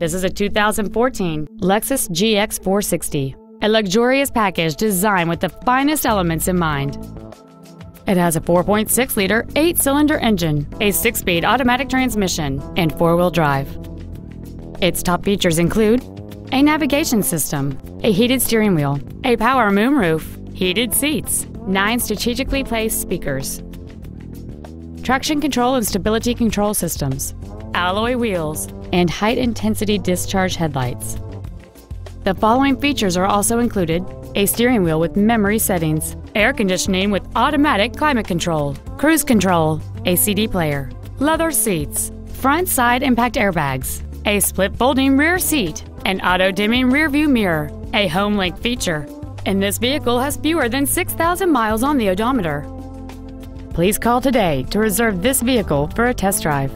This is a 2014 Lexus GX 460, a luxurious package designed with the finest elements in mind. It has a 4.6-liter 8-cylinder engine, a 6-speed automatic transmission, and 4-wheel drive. Its top features include a navigation system, a heated steering wheel, a power moonroof, heated seats, 9 strategically placed speakers, traction control and stability control systems, alloy wheels, and high-intensity discharge headlights. The following features are also included: a steering wheel with memory settings, air conditioning with automatic climate control, cruise control, a CD player, leather seats, front side impact airbags, a split folding rear seat, an auto-dimming rearview mirror, a HomeLink feature, and this vehicle has fewer than 6,000 miles on the odometer. Please call today to reserve this vehicle for a test drive.